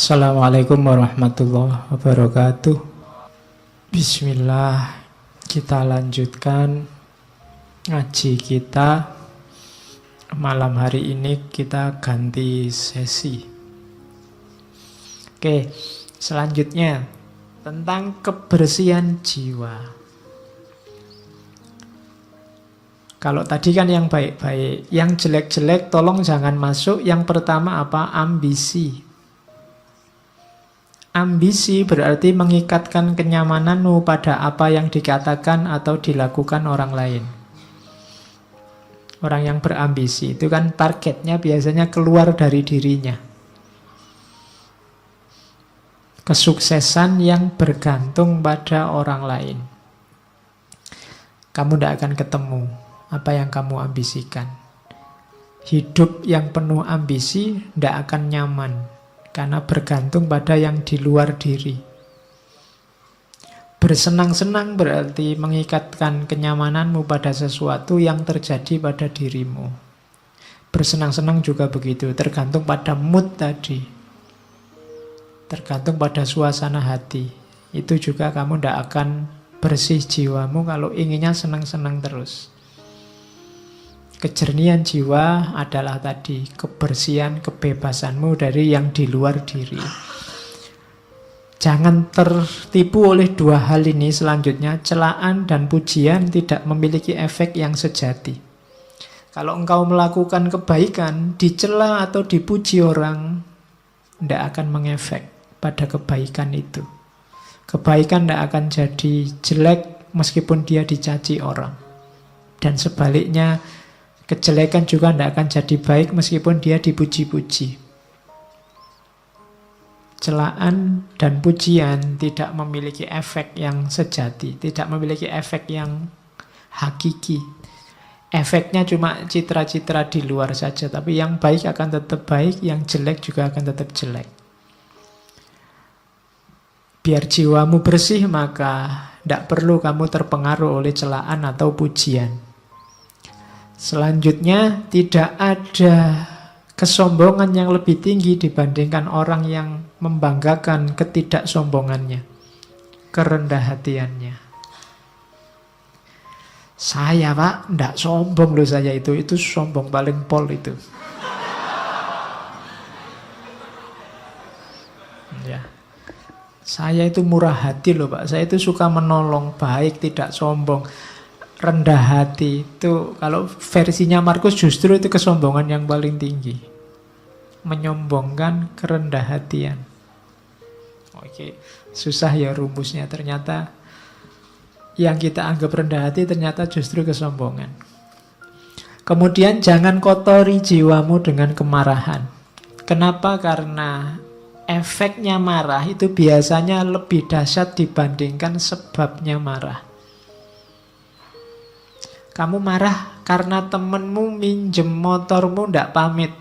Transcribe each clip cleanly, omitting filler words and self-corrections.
Assalamualaikum warahmatullahi wabarakatuh. Bismillah, kita lanjutkan ngaji kita. Malam hari ini kita ganti sesi. Oke, selanjutnya tentang kebersihan jiwa. Kalau tadi kan yang baik-baik, yang jelek-jelek tolong jangan masuk. Yang pertama apa? Ambisi. Ambisi berarti mengikatkan kenyamananmu pada apa yang dikatakan atau dilakukan orang lain. Orang yang berambisi itu kan targetnya biasanya keluar dari dirinya. Kesuksesan yang bergantung pada orang lain. Kamu tidak akan ketemu apa yang kamu ambisikan. Hidup yang penuh ambisi tidak akan nyaman. Karena bergantung pada yang di luar diri. Bersenang-senang berarti mengikatkan kenyamananmu pada sesuatu yang terjadi pada dirimu. Bersenang-senang juga begitu, tergantung pada mood tadi. Tergantung pada suasana hati. Itu juga kamu tidak akan bersih jiwamu kalau inginnya senang-senang terus. Kejernihan jiwa adalah tadi kebersihan, kebebasanmu dari yang di luar diri. Jangan tertipu oleh dua hal ini selanjutnya. Celaan dan pujian tidak memiliki efek yang sejati. Kalau engkau melakukan kebaikan, dicela atau dipuji orang, tidak akan mengefek pada kebaikan itu. Kebaikan tidak akan jadi jelek meskipun dia dicaci orang. Dan sebaliknya, kejelekan juga tidak akan jadi baik meskipun dia dipuji-puji. Celaan dan pujian tidak memiliki efek yang sejati, tidak memiliki efek yang hakiki. Efeknya cuma citra-citra di luar saja, tapi yang baik akan tetap baik, yang jelek juga akan tetap jelek. Biar jiwamu bersih, maka tidak perlu kamu terpengaruh oleh celaan atau pujian. Selanjutnya, tidak ada kesombongan yang lebih tinggi dibandingkan orang yang membanggakan ketidaksombongannya, kerendahan hatiannya. Saya pak, tidak sombong loh saya itu sombong paling pol itu. Ya. Saya itu murah hati loh pak, saya itu suka menolong, baik, tidak sombong. Rendah hati itu kalau versinya Markus justru itu kesombongan yang paling tinggi. Menyombongkan kerendah hatian. Oke, susah ya rumusnya. Ternyata yang kita anggap rendah hati ternyata justru kesombongan. Kemudian jangan kotori jiwamu dengan kemarahan. Kenapa? Karena efeknya marah itu biasanya lebih dahsyat dibandingkan sebabnya marah. Kamu marah karena temenmu minjem motormu tidak pamit.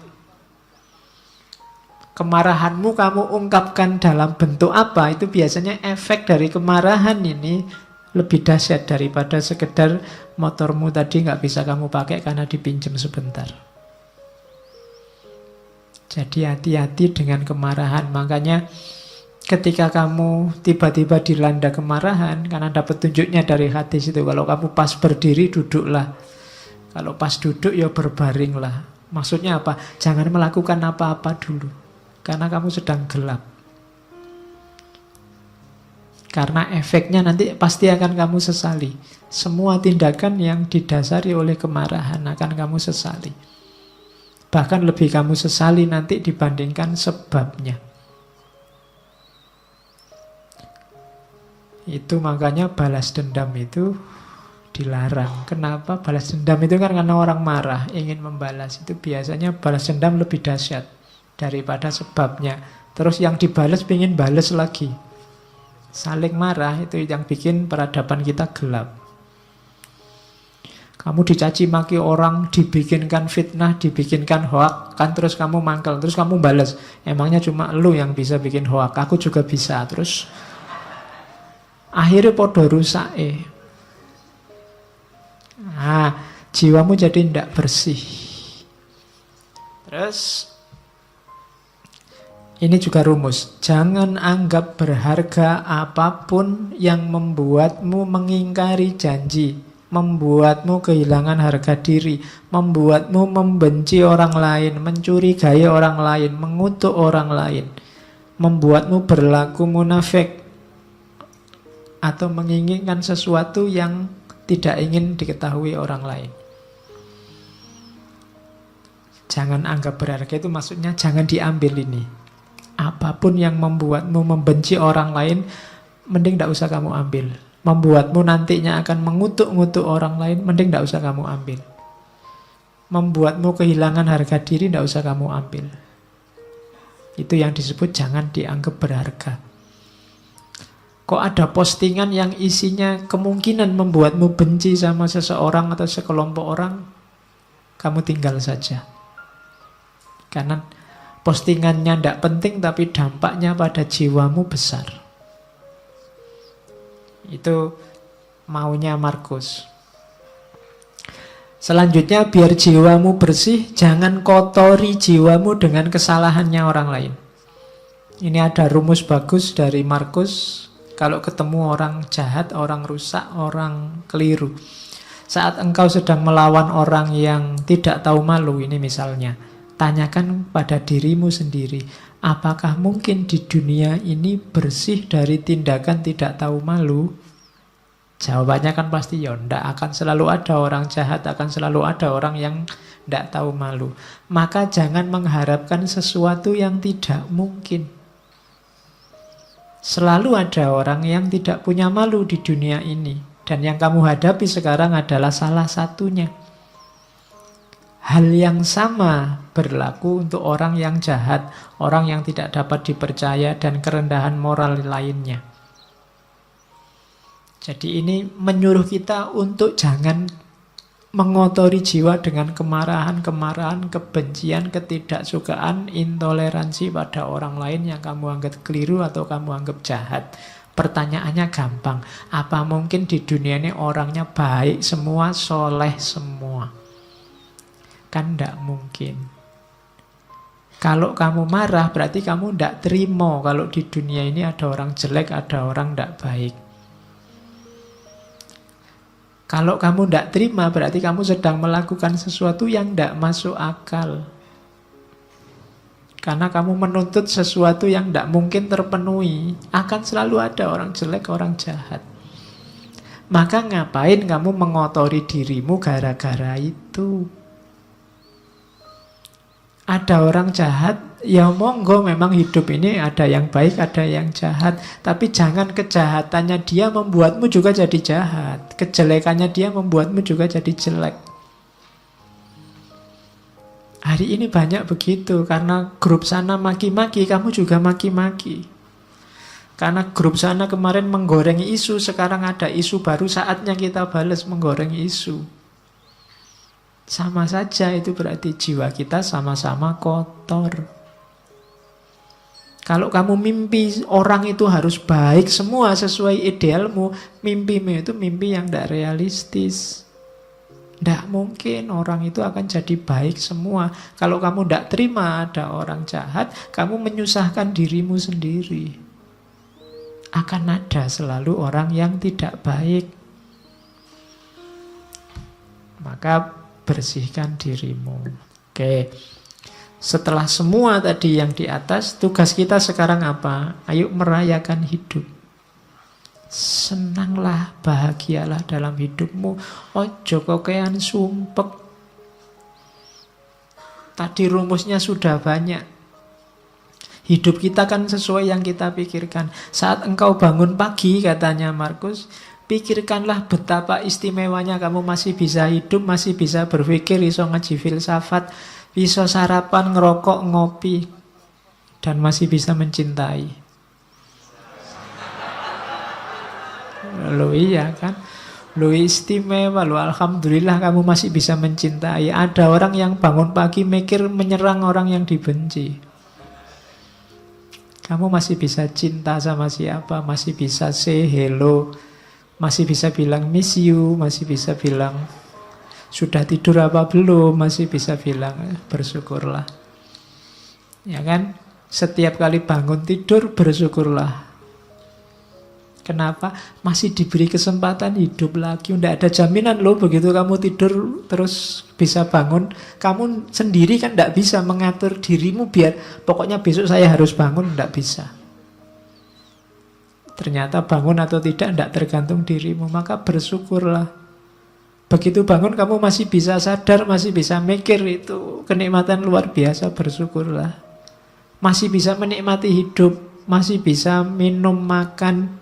Kemarahanmu kamu ungkapkan dalam bentuk apa? Itu biasanya efek dari kemarahan ini lebih dahsyat daripada sekedar motormu tadi nggak bisa kamu pakai karena dipinjam sebentar. Jadi hati-hati dengan kemarahan. Makanya ketika kamu tiba-tiba dilanda kemarahan, karena dapat tunjuknya dari hadis itu, kalau kamu pas berdiri, duduklah. Kalau pas duduk, ya berbaringlah. Maksudnya apa? Jangan melakukan apa-apa dulu, karena kamu sedang gelap. Karena efeknya nanti pasti akan kamu sesali. Semua tindakan yang didasari oleh kemarahan akan kamu sesali. Bahkan lebih kamu sesali nanti dibandingkan sebabnya. Itu makanya balas dendam itu dilarang. Kenapa? Balas dendam itu kan karena orang marah, ingin membalas. Itu biasanya balas dendam lebih dahsyat daripada sebabnya. Terus yang dibalas ingin balas lagi. Saling marah itu yang bikin peradaban kita gelap. Kamu dicaci maki orang, dibikinkan fitnah, dibikinkan hoak, kan terus kamu mangkel, terus kamu balas. Emangnya cuma lu yang bisa bikin hoak, aku juga bisa. Terus akhirnya podo rusak. Nah, jiwamu jadi tidak bersih. Terus Ini juga rumus. Jangan anggap berharga apapun yang membuatmu mengingkari janji, membuatmu kehilangan harga diri, membuatmu membenci orang lain, mencurigai orang lain, mengutuk orang lain, membuatmu berlaku munafik, atau menginginkan sesuatu yang tidak ingin diketahui orang lain. Jangan anggap berharga itu maksudnya jangan diambil ini. Apapun yang membuatmu membenci orang lain, mending tidak usah kamu ambil. Membuatmu nantinya akan mengutuk-ngutuk orang lain, mending tidak usah kamu ambil. Membuatmu kehilangan harga diri, tidak usah kamu ambil. Itu yang disebut jangan dianggap berharga. Kok ada postingan yang isinya kemungkinan membuatmu benci sama seseorang atau sekelompok orang, kamu tinggal saja. Karena postingannya tidak penting tapi dampaknya pada jiwamu besar. Itu maunya Markus. Selanjutnya, biar jiwamu bersih, jangan kotori jiwamu dengan kesalahannya orang lain. Ini ada rumus bagus dari Markus. Kalau ketemu orang jahat, orang rusak, orang keliru, saat engkau sedang melawan orang yang tidak tahu malu, ini misalnya, tanyakan pada dirimu sendiri, apakah mungkin di dunia ini bersih dari tindakan tidak tahu malu? Jawabannya kan pasti ya, tidak akan selalu ada orang jahat, akan selalu ada orang yang tidak tahu malu. Maka jangan mengharapkan sesuatu yang tidak mungkin. Selalu ada orang yang tidak punya malu di dunia ini. Dan yang kamu hadapi sekarang adalah salah satunya. Hal yang sama berlaku untuk orang yang jahat, orang yang tidak dapat dipercaya, dan kerendahan moral lainnya. Jadi ini menyuruh kita untuk jangan mengotori jiwa dengan kemarahan, kebencian, ketidaksukaan, intoleransi pada orang lain yang kamu anggap keliru atau kamu anggap jahat. Pertanyaannya gampang, apa mungkin di dunia ini orangnya baik semua, soleh semua? Kan tidak mungkin. Kalau kamu marah berarti kamu tidak terima kalau di dunia ini ada orang jelek, ada orang tidak baik. Kalau kamu tidak terima berarti kamu sedang melakukan sesuatu yang tidak masuk akal. Karena kamu menuntut sesuatu yang tidak mungkin terpenuhi. Akan selalu ada orang jelek, orang jahat. Maka ngapain kamu mengotori dirimu gara-gara itu? Ada orang jahat, ya monggo, memang hidup ini ada yang baik, ada yang jahat. Tapi jangan kejahatannya dia membuatmu juga jadi jahat. Kejelekannya dia membuatmu juga jadi jelek. Hari ini banyak begitu, karena grup sana maki-maki, kamu juga maki-maki. Karena grup sana kemarin menggorengi isu, sekarang ada isu baru, saatnya kita balas menggorengi isu. Sama saja, itu berarti jiwa kita sama-sama kotor. Kalau kamu mimpi orang itu harus baik semua sesuai idealmu, mimpimu itu mimpi yang tidak realistis. Tidak mungkin orang itu akan jadi baik semua. Kalau kamu tidak terima ada orang jahat, kamu menyusahkan dirimu sendiri. Akan ada selalu orang yang tidak baik. Maka bersihkan dirimu. Oke. Setelah semua tadi yang di atas, tugas kita sekarang apa? Ayo merayakan hidup. Senanglah, bahagialah dalam hidupmu. Ojo kokean sumpek. Tadi rumusnya sudah banyak. Hidup kita kan sesuai yang kita pikirkan. Saat engkau bangun pagi, katanya Markus, pikirkanlah betapa istimewanya kamu masih bisa hidup, masih bisa berpikir, bisa ngaji filsafat, bisa sarapan, ngerokok, ngopi, dan masih bisa mencintai. Loh iya kan? Loh istimewa, loh alhamdulillah kamu masih bisa mencintai. Ada orang yang bangun pagi mikir menyerang orang yang dibenci. Kamu masih bisa cinta sama siapa, masih bisa say hello, masih bisa bilang miss you, masih bisa bilang sudah tidur apa belum, masih bisa bilang bersyukurlah. Ya kan? Setiap kali bangun tidur bersyukurlah. Kenapa? Masih diberi kesempatan hidup lagi. Tidak ada jaminan loh begitu kamu tidur terus bisa bangun. Kamu sendiri kan tidak bisa mengatur dirimu biar pokoknya besok saya harus bangun. Tidak bisa. Ternyata bangun atau tidak tergantung dirimu. Maka bersyukurlah. Begitu bangun kamu masih bisa sadar, masih bisa mikir, itu kenikmatan luar biasa. Bersyukurlah. Masih bisa menikmati hidup, masih bisa minum, makan.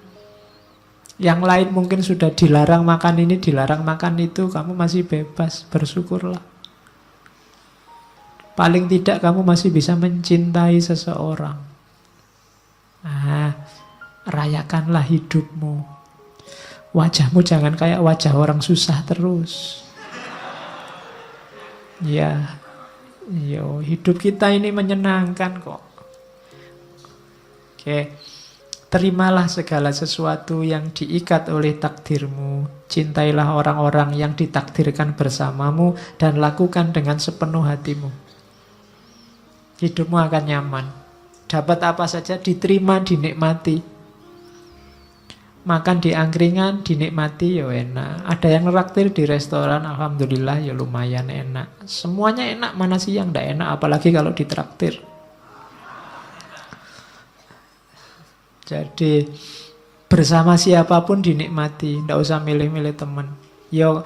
Yang lain mungkin sudah dilarang makan ini, dilarang makan itu, kamu masih bebas, bersyukurlah. Paling tidak kamu masih bisa mencintai seseorang. Rayakanlah hidupmu. Wajahmu jangan kayak wajah orang susah terus. Ya, hidup kita ini menyenangkan kok. Oke. Terimalah segala sesuatu yang diikat oleh takdirmu. Cintailah orang-orang yang ditakdirkan bersamamu dan lakukan dengan sepenuh hatimu. Hidupmu akan nyaman. Dapat apa saja diterima, dinikmati. Makan di angkringan, dinikmati, ya enak. Ada yang neraktir di restoran, alhamdulillah ya lumayan enak. Semuanya enak, mana sih yang tidak enak, apalagi kalau ditraktir. Jadi bersama siapapun dinikmati, tidak usah milih-milih teman. Yo,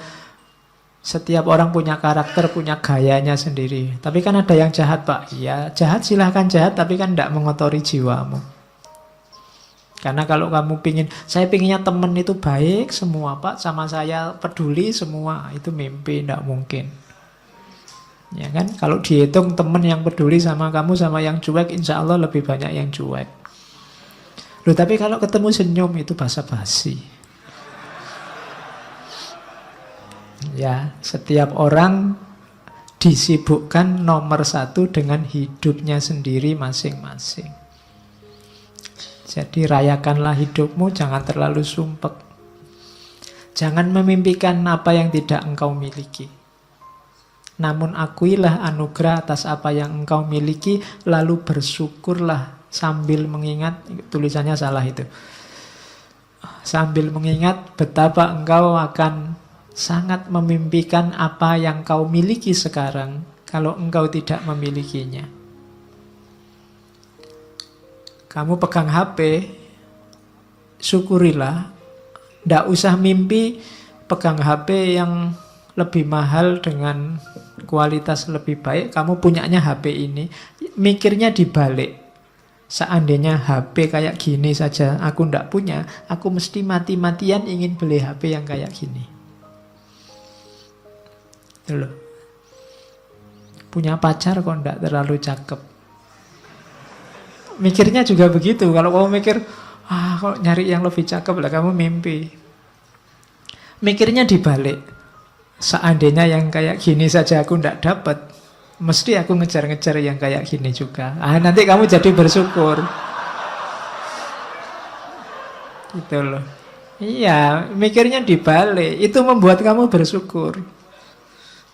setiap orang punya karakter, punya gayanya sendiri. Tapi kan ada yang jahat, Pak. Ya, jahat silahkan jahat, tapi kan tidak mengotori jiwamu. Karena kalau kamu saya pinginnya teman itu baik semua, Pak, sama saya peduli semua, itu mimpi, tidak mungkin. Ya kan? Kalau dihitung teman yang peduli sama kamu sama yang cuek, insya Allah lebih banyak yang cuek. Loh, tapi kalau ketemu senyum itu basa-basi. Ya, setiap orang disibukkan nomor satu dengan hidupnya sendiri masing-masing. Jadi rayakanlah hidupmu, jangan terlalu sumpek. Jangan memimpikan apa yang tidak engkau miliki. Namun akuilah anugerah atas apa yang engkau miliki, lalu bersyukurlah. Sambil mengingat, tulisannya salah itu. Sambil mengingat betapa engkau akan sangat memimpikan apa yang kau miliki sekarang kalau engkau tidak memilikinya. Kamu pegang HP, syukurilah. Tidak usah mimpi pegang HP yang lebih mahal dengan kualitas lebih baik. Kamu punyanya HP ini, mikirnya dibalik. Seandainya HP kayak gini saja aku ndak punya, aku mesti mati-matian ingin beli HP yang kayak gini. Itu loh. Punya pacar kok ndak terlalu cakep. Mikirnya juga begitu. Kalau kamu mikir, kalau nyari yang lebih cakep lah, kamu mimpi. Mikirnya dibalik. Seandainya yang kayak gini saja aku ndak dapat, mesti aku ngejar-ngejar yang kayak gini juga. Nanti kamu jadi bersyukur. Gitu loh. Iya, mikirnya dibalik. Itu membuat kamu bersyukur.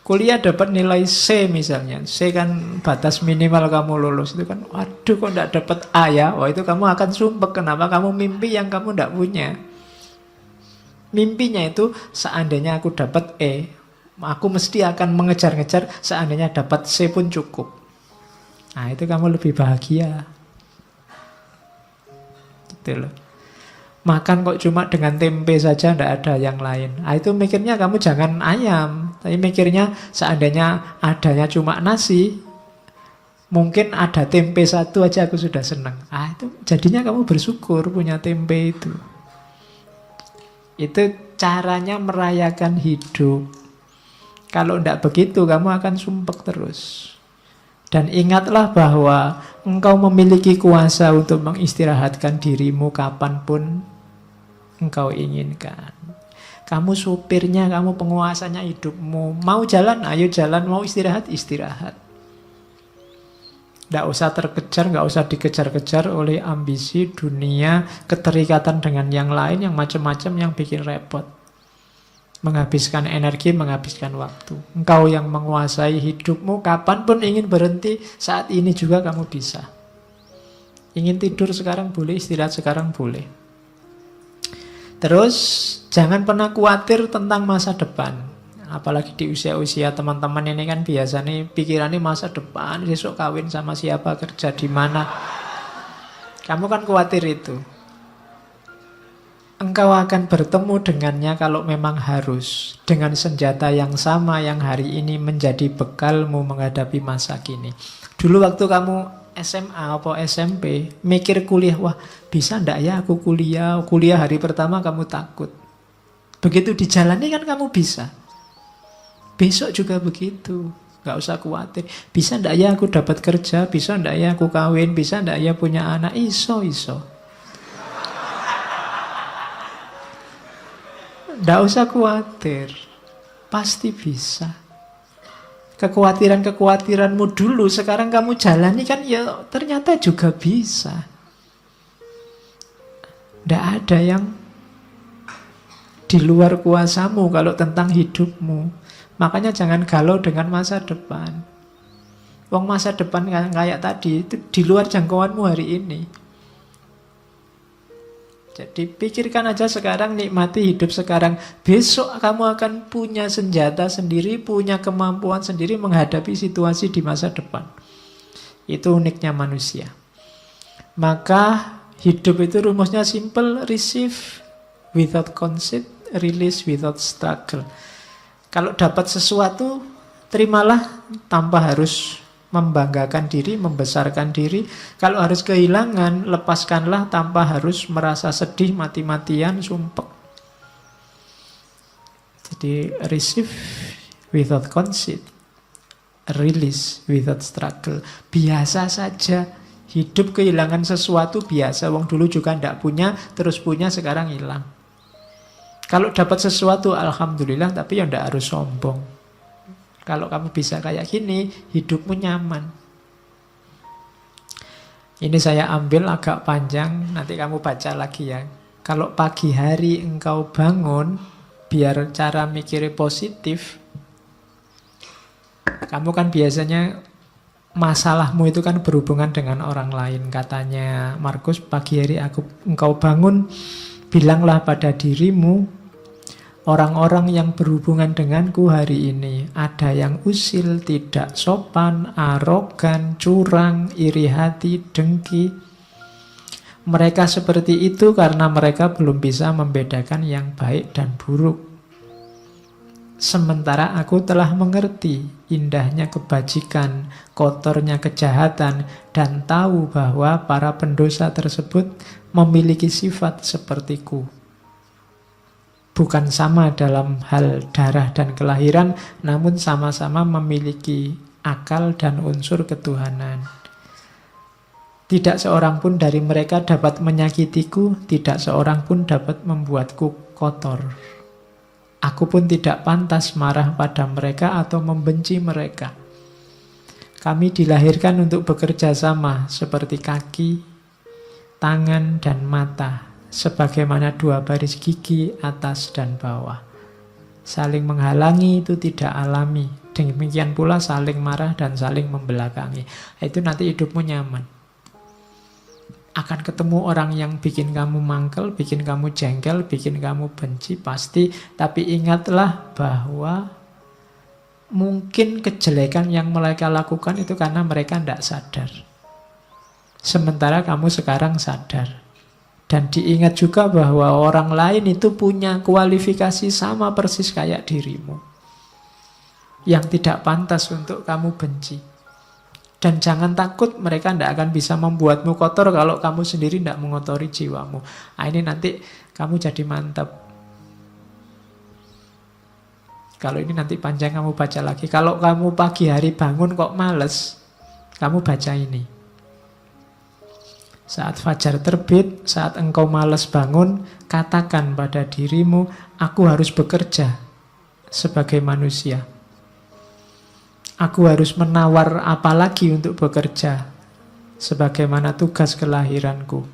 Kuliah dapat nilai C misalnya. C kan batas minimal kamu lulus. Itu kan, waduh kok enggak dapat A ya. Wah, itu kamu akan sumpek. Kenapa? Kamu mimpi yang kamu enggak punya. Mimpinya itu, seandainya aku dapat E, aku mesti akan mengejar-ngejar, seandainya dapat C pun cukup. Nah, itu kamu lebih bahagia. Gitu loh. Makan kok cuma dengan tempe saja, tidak ada yang lain. Nah, itu mikirnya kamu jangan ayam. Tapi mikirnya seandainya adanya cuma nasi, mungkin ada tempe satu aja aku sudah senang. Itu jadinya kamu bersyukur punya tempe itu. Itu caranya merayakan hidup. Kalau tidak begitu, kamu akan sumpek terus. Dan ingatlah bahwa engkau memiliki kuasa untuk mengistirahatkan dirimu kapanpun engkau inginkan. Kamu supirnya, kamu penguasanya hidupmu. Mau jalan, ayo jalan. Mau istirahat, istirahat. Tidak usah terkejar, nggak usah dikejar-kejar oleh ambisi dunia, keterikatan dengan yang lain, yang macam-macam yang bikin repot. Menghabiskan energi, menghabiskan waktu. Engkau yang menguasai hidupmu, kapanpun ingin berhenti, saat ini juga kamu bisa. Ingin tidur sekarang boleh, istirahat sekarang boleh. Terus jangan pernah khawatir tentang masa depan. Apalagi di usia-usia teman-teman ini kan biasanya pikirannya masa depan, besok kawin sama siapa, kerja di mana. Kamu kan khawatir itu. Engkau akan bertemu dengannya kalau memang harus, dengan senjata yang sama yang hari ini menjadi bekalmu menghadapi masa kini. Dulu waktu kamu SMA atau SMP mikir kuliah, wah bisa ndak ya aku kuliah hari pertama kamu takut. Begitu dijalani kan kamu bisa. Besok juga begitu, gak usah khawatir. Bisa ndak ya aku dapat kerja, bisa ndak ya aku kawin, bisa ndak ya punya anak, iso. Nggak usah khawatir, pasti bisa. Kekhawatiranmu dulu sekarang kamu jalani kan ya ternyata juga bisa. Nggak ada yang di luar kuasamu kalau tentang hidupmu. Makanya jangan galau dengan masa depan. Wong masa depan kayak tadi itu di luar jangkauanmu hari ini. Jadi pikirkan aja sekarang, nikmati hidup sekarang. Besok kamu akan punya senjata sendiri, punya kemampuan sendiri menghadapi situasi di masa depan. Itu uniknya manusia. Maka hidup itu rumusnya simple, receive without conceit, release without struggle. Kalau dapat sesuatu, terimalah tanpa harus membanggakan diri, membesarkan diri. Kalau harus kehilangan, lepaskanlah tanpa harus merasa sedih, mati-matian, sumpek. Jadi receive without conceit, release without struggle. Biasa saja. Hidup kehilangan sesuatu biasa. Wong dulu juga ndak punya, terus punya, sekarang hilang. Kalau dapat sesuatu, alhamdulillah, tapi ya ndak harus sombong. Kalau kamu bisa kayak gini, hidupmu nyaman. Ini saya ambil agak panjang, nanti kamu baca lagi ya. Kalau pagi hari engkau bangun, biar cara mikirnya positif. Kamu kan biasanya masalahmu itu kan berhubungan dengan orang lain. Katanya Markus, pagi hari engkau bangun, bilanglah pada dirimu, orang-orang yang berhubungan denganku hari ini, ada yang usil, tidak sopan, arogan, curang, iri hati, dengki. Mereka seperti itu karena mereka belum bisa membedakan yang baik dan buruk. Sementara aku telah mengerti indahnya kebajikan, kotornya kejahatan, dan tahu bahwa para pendosa tersebut memiliki sifat sepertiku. Bukan sama dalam hal darah dan kelahiran, namun sama-sama memiliki akal dan unsur ketuhanan. Tidak seorang pun dari mereka dapat menyakitiku, tidak seorang pun dapat membuatku kotor. Aku pun tidak pantas marah pada mereka atau membenci mereka. Kami dilahirkan untuk bekerja sama seperti kaki, tangan, dan mata, sebagaimana dua baris gigi atas dan bawah. Saling menghalangi itu tidak alami. Demikian pula saling marah dan saling membelakangi. Itu nanti hidupmu nyaman. Akan ketemu orang yang bikin kamu mangkel, bikin kamu jengkel, bikin kamu benci, pasti. Tapi ingatlah bahwa mungkin kejelekan yang mereka lakukan itu karena mereka tidak sadar. Sementara kamu sekarang sadar. Dan diingat juga bahwa orang lain itu punya kualifikasi sama persis kayak dirimu, yang tidak pantas untuk kamu benci. Dan jangan takut, mereka tidak akan bisa membuatmu kotor kalau kamu sendiri tidak mengotori jiwamu. Nah, ini nanti kamu jadi mantap. Kalau ini nanti panjang kamu baca lagi. Kalau kamu pagi hari bangun kok males, kamu baca ini. Saat fajar terbit, saat engkau malas bangun, katakan pada dirimu, aku harus bekerja sebagai manusia. Aku harus menawar apa lagi untuk bekerja, sebagaimana tugas kelahiranku.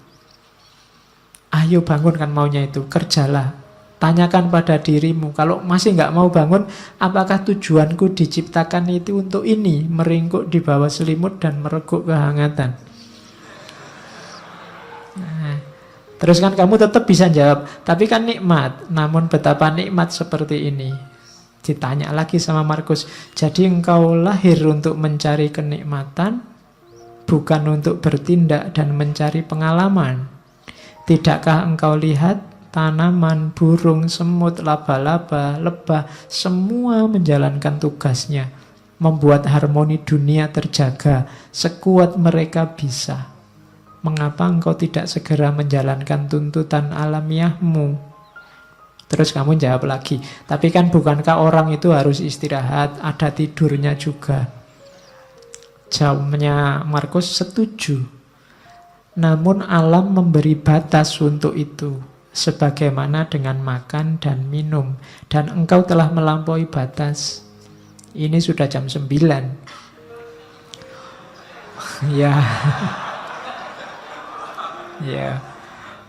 Ayo bangun, kan maunya itu, kerjalah. Tanyakan pada dirimu, kalau masih nggak mau bangun, apakah tujuanku diciptakan itu untuk ini, meringkuk di bawah selimut dan mereguk kehangatan? Terus kan kamu tetap bisa jawab, tapi kan nikmat. Namun betapa nikmat seperti ini. Ditanya lagi sama Markus, jadi engkau lahir untuk mencari kenikmatan, bukan untuk bertindak dan mencari pengalaman. Tidakkah engkau lihat tanaman, burung, semut, laba-laba, lebah, semua menjalankan tugasnya, membuat harmoni dunia terjaga sekuat mereka bisa. Mengapa engkau tidak segera menjalankan tuntutan alamiahmu? Terus kamu jawab lagi, tapi kan bukankah orang itu harus istirahat, ada tidurnya juga? Jawabnya Markus, setuju. Namun alam memberi batas untuk itu, sebagaimana dengan makan dan minum. Dan engkau telah melampaui batas. Ini sudah jam 9. Ya. Ya.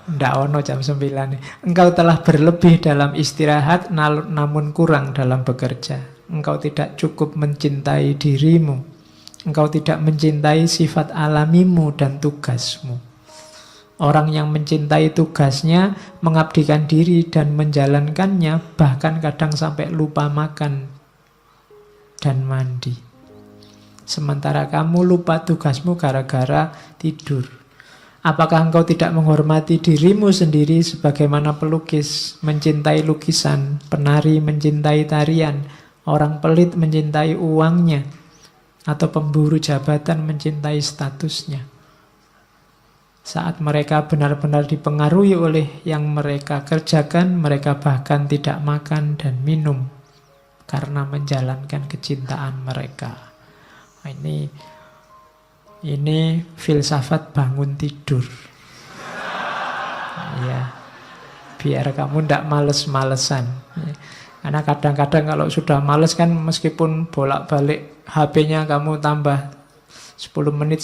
Ndak ono jam 9. Engkau telah berlebih dalam istirahat, namun kurang dalam bekerja. Engkau tidak cukup mencintai dirimu. Engkau tidak mencintai sifat alamimu dan tugasmu. Orang yang mencintai tugasnya, mengabdikan diri dan menjalankannya, bahkan kadang sampai lupa makan dan mandi. Sementara kamu lupa tugasmu gara-gara tidur. Apakah engkau tidak menghormati dirimu sendiri sebagaimana pelukis mencintai lukisan, penari mencintai tarian, orang pelit mencintai uangnya, atau pemburu jabatan mencintai statusnya? Saat mereka benar-benar dipengaruhi oleh yang mereka kerjakan, mereka bahkan tidak makan dan minum karena menjalankan kecintaan mereka. Ini filsafat bangun tidur. Ya, biar kamu tidak males-malesan. Karena kadang-kadang kalau sudah males kan, meskipun bolak-balik HP-nya kamu tambah 10 menit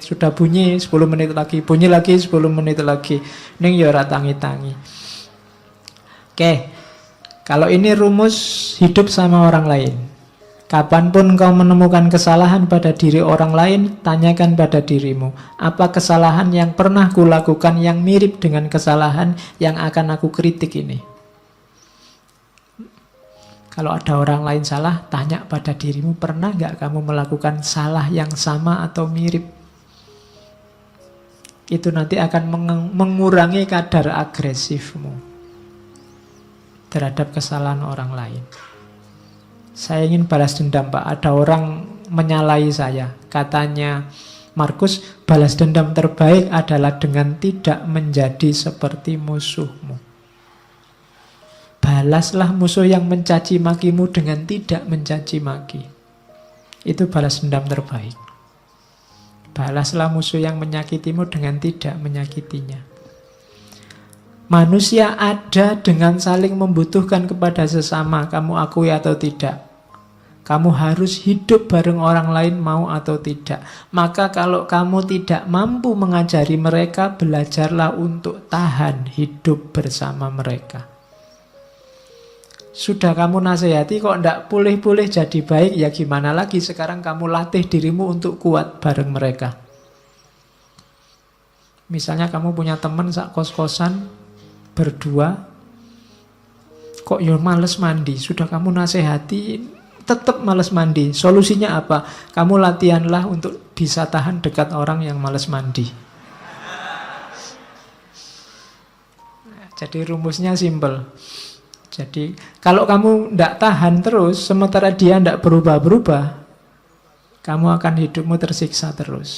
sudah bunyi, 10 menit lagi, bunyi lagi, 10 menit lagi. Ning ya ora tangi-tangi. Oke. Kalau ini rumus hidup sama orang lain. Kapanpun kau menemukan kesalahan pada diri orang lain, tanyakan pada dirimu, apa kesalahan yang pernah kulakukan yang mirip dengan kesalahan yang akan aku kritik ini? Kalau ada orang lain salah, tanya pada dirimu, pernah nggak kamu melakukan salah yang sama atau mirip? Itu nanti akan mengurangi kadar agresifmu terhadap kesalahan orang lain. Saya ingin balas dendam, Pak. Ada orang menyalahi saya. Katanya Markus, balas dendam terbaik adalah dengan tidak menjadi seperti musuhmu. Balaslah musuh yang mencaci makimu dengan tidak mencaci maki. Itu balas dendam terbaik. Balaslah musuh yang menyakitimu dengan tidak menyakitinya. Manusia ada dengan saling membutuhkan kepada sesama, kamu akui atau tidak. Kamu harus hidup bareng orang lain, mau atau tidak. Maka kalau kamu tidak mampu mengajari mereka, belajarlah untuk tahan hidup bersama mereka. Sudah kamu nasihati kok tidak pulih-pulih jadi baik, ya gimana lagi? Sekarang kamu latih dirimu untuk kuat bareng mereka. Misalnya kamu punya teman sak kos-kosan berdua, kok ya males mandi. Sudah kamu nasihati, tetap males mandi. Solusinya apa? Kamu latihanlah untuk bisa tahan dekat orang yang males mandi. Jadi rumusnya simple. Jadi kalau kamu tidak tahan terus, sementara dia tidak berubah-berubah, kamu akan hidupmu tersiksa terus.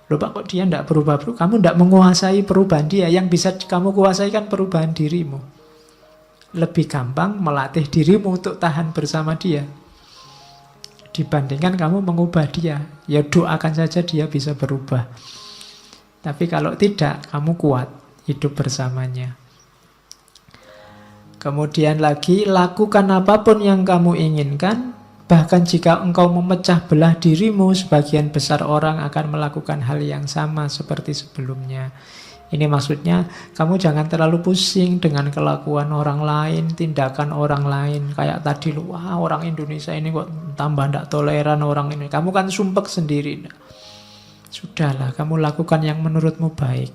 Loh Pak, kok dia tidak berubah-berubah? Kamu tidak menguasai perubahan dia. Yang bisa kamu kuasai kan perubahan dirimu. Lebih gampang melatih dirimu untuk tahan bersama dia dibandingkan kamu mengubah dia. Ya doakan saja dia bisa berubah. Tapi kalau tidak, kamu kuat hidup bersamanya. Kemudian lagi, lakukan apapun yang kamu inginkan. Bahkan jika engkau memecah belah dirimu, sebagian besar orang akan melakukan hal yang sama seperti sebelumnya. Ini maksudnya, kamu jangan terlalu pusing dengan kelakuan orang lain, tindakan orang lain. Kayak tadi, wah orang Indonesia ini kok tambah tidak toleran orang ini. Kamu kan sumpek sendiri. Sudahlah, kamu lakukan yang menurutmu baik.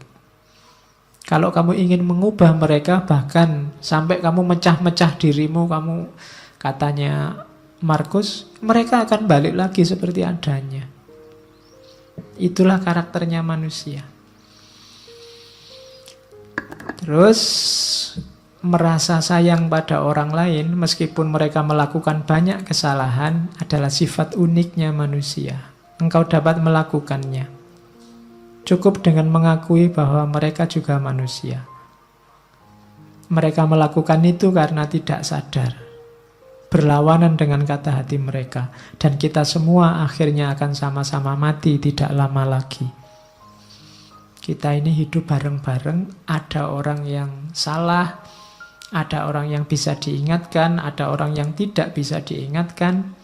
Kalau kamu ingin mengubah mereka, bahkan sampai kamu mecah-mecah dirimu, kamu, katanya Markus, mereka akan balik lagi seperti adanya. Itulah karakternya manusia. Terus merasa sayang pada orang lain meskipun mereka melakukan banyak kesalahan adalah sifat uniknya manusia. Engkau dapat melakukannya. Cukup dengan mengakui bahwa mereka juga manusia. Mereka melakukan itu karena tidak sadar, berlawanan dengan kata hati mereka. Dan kita semua akhirnya akan sama-sama mati tidak lama lagi. Kita ini hidup bareng-bareng, ada orang yang salah, ada orang yang bisa diingatkan, ada orang yang tidak bisa diingatkan.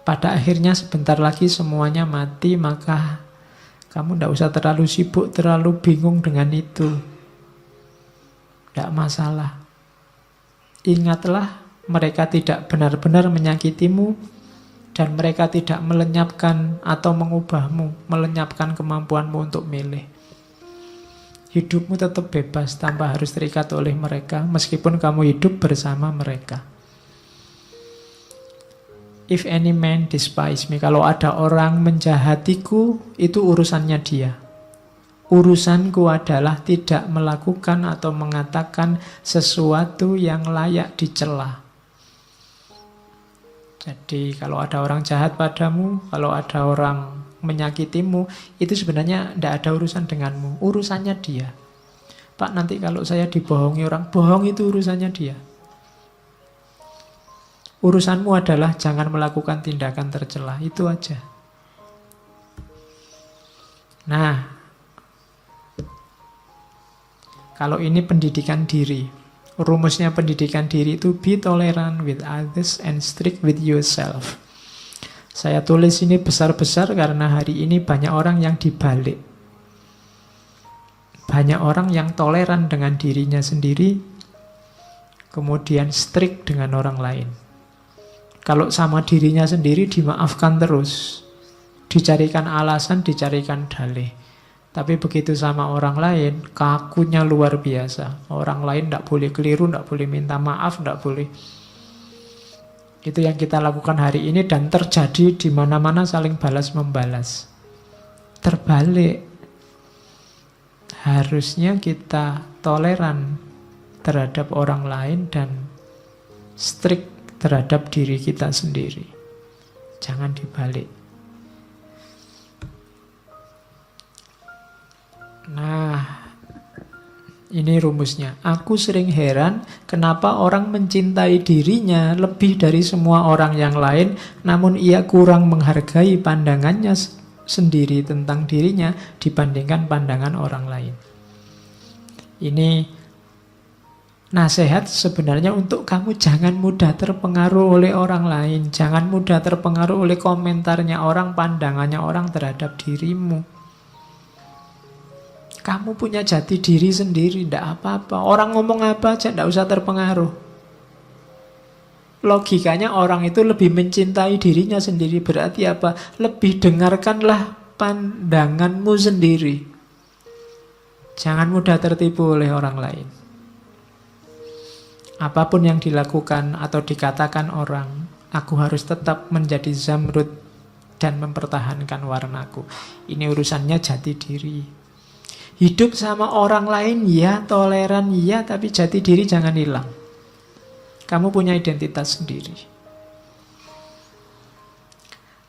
Pada akhirnya sebentar lagi semuanya mati, maka kamu tidak usah terlalu sibuk, terlalu bingung dengan itu. Tidak masalah. Ingatlah, mereka tidak benar-benar menyakitimu, dan mereka tidak melenyapkan atau mengubahmu, melenyapkan kemampuanmu untuk milih. Hidupmu tetap bebas tanpa harus terikat oleh mereka, meskipun kamu hidup bersama mereka. If any man despise me, kalau ada orang menjahatiku, itu urusannya dia. Urusanku adalah tidak melakukan atau mengatakan sesuatu yang layak dicela. Jadi kalau ada orang jahat padamu, kalau ada orang menyakitimu, itu sebenarnya tidak ada urusan denganmu. Urusannya dia. Pak, nanti kalau saya dibohongi orang, bohong itu urusannya dia. Urusanmu adalah jangan melakukan tindakan tercela. Itu aja. Nah, kalau ini pendidikan diri. Rumusnya pendidikan diri itu be tolerant with others and strict with yourself. Saya tulis ini besar-besar karena hari ini banyak orang yang dibalik. Banyak orang yang toleran dengan dirinya sendiri, kemudian strict dengan orang lain. Kalau sama dirinya sendiri dimaafkan terus, dicarikan alasan, dicarikan dalih. Tapi begitu sama orang lain, kakunya luar biasa. Orang lain tidak boleh keliru, tidak boleh minta maaf, tidak boleh. Itu yang kita lakukan hari ini dan terjadi di mana-mana, saling balas-membalas. Terbalik. Harusnya kita toleran terhadap orang lain dan strict terhadap diri kita sendiri. Jangan dibalik. Nah, ini rumusnya. Aku sering heran kenapa orang mencintai dirinya lebih dari semua orang yang lain, namun ia kurang menghargai pandangannya sendiri tentang dirinya dibandingkan pandangan orang lain. Ini nasihat sebenarnya untuk kamu jangan mudah terpengaruh oleh orang lain. Jangan mudah terpengaruh oleh komentarnya orang, pandangannya orang terhadap dirimu. Kamu punya jati diri sendiri, tidak apa-apa. Orang ngomong apa aja, tidak usah terpengaruh. Logikanya orang itu lebih mencintai dirinya sendiri. Berarti apa? Lebih dengarkanlah pandanganmu sendiri. Jangan mudah tertipu oleh orang lain. Apapun yang dilakukan atau dikatakan orang, aku harus tetap menjadi Zamrud dan mempertahankan warnaku. Ini urusannya jati diri. Hidup sama orang lain, ya, toleran, ya, tapi jati diri jangan hilang. Kamu punya identitas sendiri.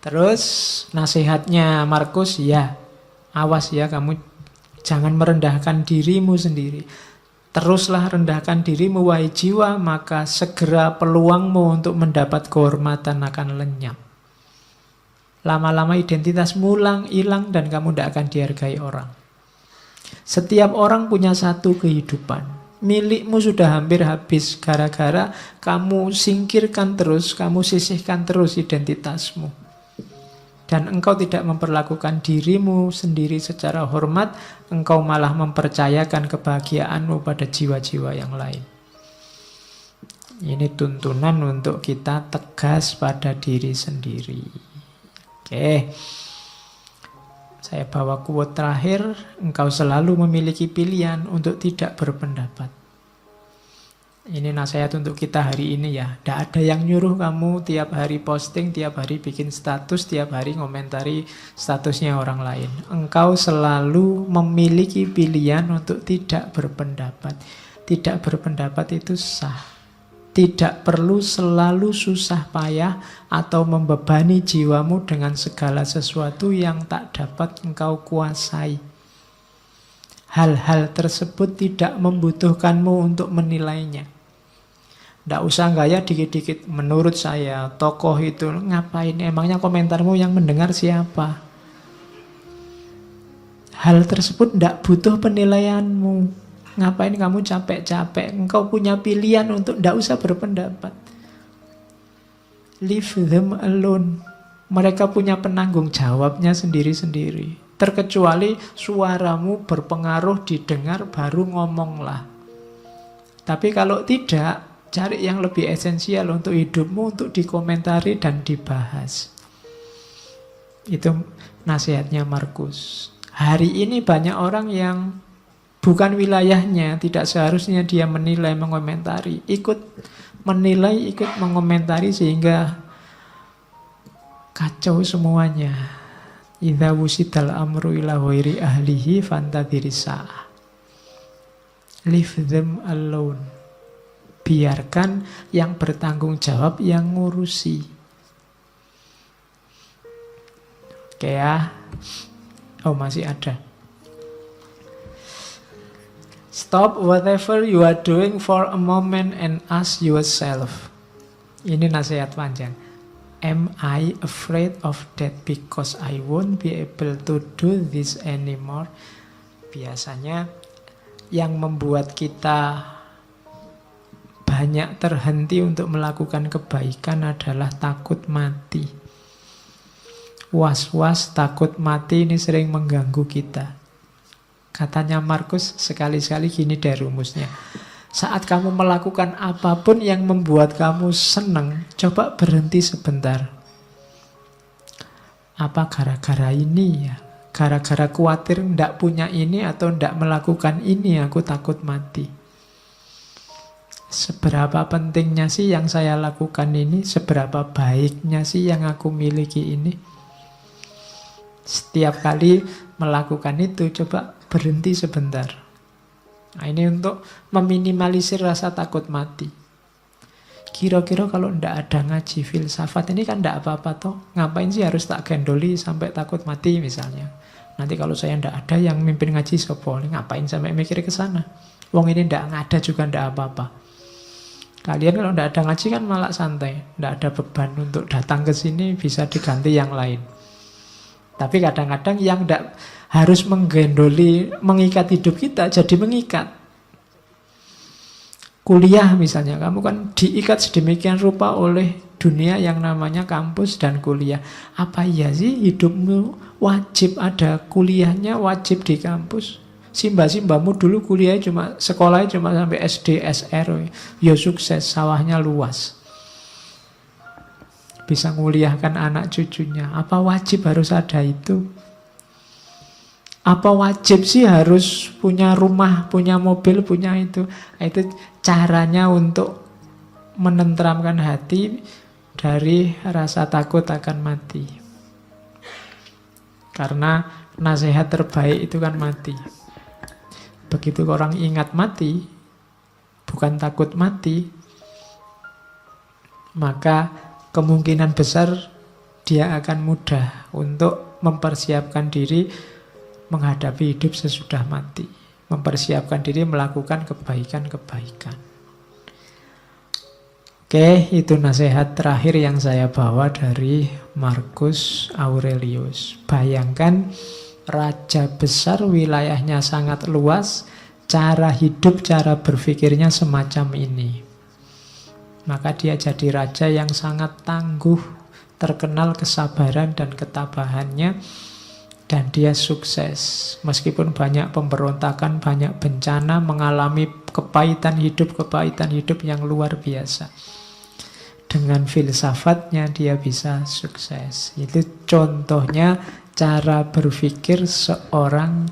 Terus nasihatnya Markus, ya, awas ya, kamu jangan merendahkan dirimu sendiri. Teruslah rendahkan dirimu, wahai jiwa, maka segera peluangmu untuk mendapat kehormatan akan lenyap. Lama-lama identitasmu hilang dan kamu tidak akan dihargai orang. Setiap orang punya satu kehidupan. Milikmu sudah hampir habis gara-gara kamu singkirkan terus, kamu sisihkan terus identitasmu. Dan engkau tidak memperlakukan dirimu sendiri secara hormat, engkau malah mempercayakan kebahagiaanmu pada jiwa-jiwa yang lain. Ini tuntunan untuk kita tegas pada diri sendiri. Oke. Saya bawa quote terakhir, engkau selalu memiliki pilihan untuk tidak berpendapat. Ini nasihat untuk kita hari ini ya. Tidak ada yang nyuruh kamu tiap hari posting, tiap hari bikin status, tiap hari ngomentari statusnya orang lain. Engkau selalu memiliki pilihan untuk tidak berpendapat. Tidak berpendapat itu sah. Tidak perlu selalu susah payah atau membebani jiwamu dengan segala sesuatu yang tak dapat engkau kuasai. Hal-hal tersebut tidak membutuhkanmu untuk menilainya. Tidak usah gaya dikit-dikit. Menurut saya, tokoh itu ngapain? Emangnya komentarmu yang mendengar siapa? Hal tersebut tidak butuh penilaianmu. Ngapain kamu capek-capek? Engkau punya pilihan untuk tidak usah berpendapat. Leave them alone. Mereka punya penanggung jawabnya sendiri-sendiri. Terkecuali suaramu berpengaruh didengar, baru ngomonglah. Tapi kalau tidak, cari yang lebih esensial untuk hidupmu, untuk dikomentari dan dibahas. Itu nasihatnya Markus. Hari ini banyak orang yang bukan wilayahnya, tidak seharusnya dia menilai, mengomentari. Ikut menilai, ikut mengomentari sehingga kacau semuanya. Idza wusidal amru ila ghairi ahlihi fantadhiris sa'ah. Leave them alone. Biarkan yang bertanggung jawab yang ngurusi. Oke ya. Oh, masih ada. Stop whatever you are doing for a moment and ask yourself. Ini nasihat panjang. Am I afraid of death because I won't be able to do this anymore? Biasanya yang membuat kita banyak terhenti untuk melakukan kebaikan adalah takut mati. Was-was, takut mati ini sering mengganggu kita. Katanya Markus, sekali-sekali gini deh rumusnya. Saat kamu melakukan apapun yang membuat kamu senang, coba berhenti sebentar. Apa gara-gara ini ya? Gara-gara khawatir ndak punya ini atau ndak melakukan ini, aku takut mati. Seberapa pentingnya sih yang saya lakukan ini? Seberapa baiknya sih yang aku miliki ini? Setiap kali melakukan itu, coba berhenti sebentar. Nah, ini untuk meminimalisir rasa takut mati. Kira-kira kalau ndak ada ngaji filsafat ini kan ndak apa-apa toh. Ngapain sih harus tak gendoli sampai takut mati misalnya. Nanti kalau saya ndak ada yang mimpin ngaji sopo, ngapain sampai mikir ke sana. Wong ini ndak ada juga ndak apa-apa. Kalian kalau ndak ada ngaji kan malah santai, ndak ada beban untuk datang ke sini, bisa diganti yang lain. Tapi kadang-kadang yang ndak harus menggendoli, mengikat hidup kita, jadi mengikat. Kuliah misalnya, kamu kan diikat sedemikian rupa oleh dunia yang namanya kampus dan kuliah. Apa iya sih hidupmu wajib ada kuliahnya, wajib di kampus? Simba-simbamu dulu kuliahnya sekolahnya cuma sampai SD, SR. Ya sukses, sawahnya luas. Bisa nguliahkan anak cucunya. Apa wajib harus ada itu? Apa wajib sih harus punya rumah, punya mobil, punya itu? Itu caranya untuk menenteramkan hati dari rasa takut akan mati. Karena nasihat terbaik itu kan mati. Begitu orang ingat mati, bukan takut mati, maka kemungkinan besar dia akan mudah untuk mempersiapkan diri menghadapi hidup sesudah mati. Mempersiapkan diri melakukan kebaikan-kebaikan. Oke, itu nasihat terakhir yang saya bawa dari Marcus Aurelius. Bayangkan raja besar, wilayahnya sangat luas, cara hidup, cara berpikirnya semacam ini. Maka dia jadi raja yang sangat tangguh, terkenal kesabaran dan ketabahannya. Dan dia sukses, meskipun banyak pemberontakan, banyak bencana, mengalami kepahitan hidup yang luar biasa. Dengan filsafatnya dia bisa sukses. Itu contohnya cara berpikir seorang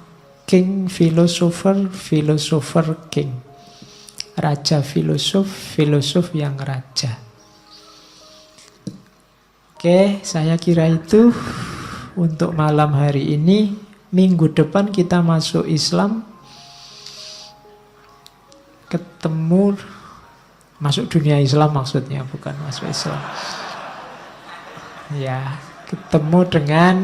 king filosofer, filosofer king. Raja filosof, filosof yang raja. Oke, saya kira itu untuk malam hari ini. Minggu depan kita masuk Islam. Ketemu, masuk dunia Islam maksudnya, bukan masuk Islam. Ya, ketemu dengan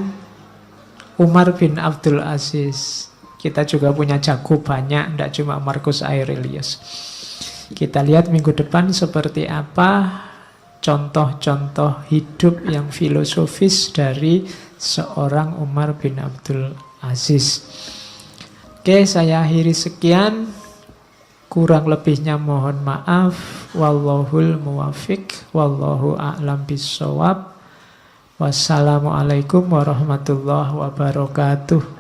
Umar bin Abdul Aziz. Kita juga punya jago banyak, tidak cuma Marcus Aurelius. Kita lihat minggu depan seperti apa contoh-contoh hidup yang filosofis dari seorang Umar bin Abdul Aziz. Oke, saya akhiri sekian. Kurang lebihnya mohon maaf. Wallahul muwafiq. Wallahu a'lam bissawab. Wassalamualaikum warahmatullahi wabarakatuh.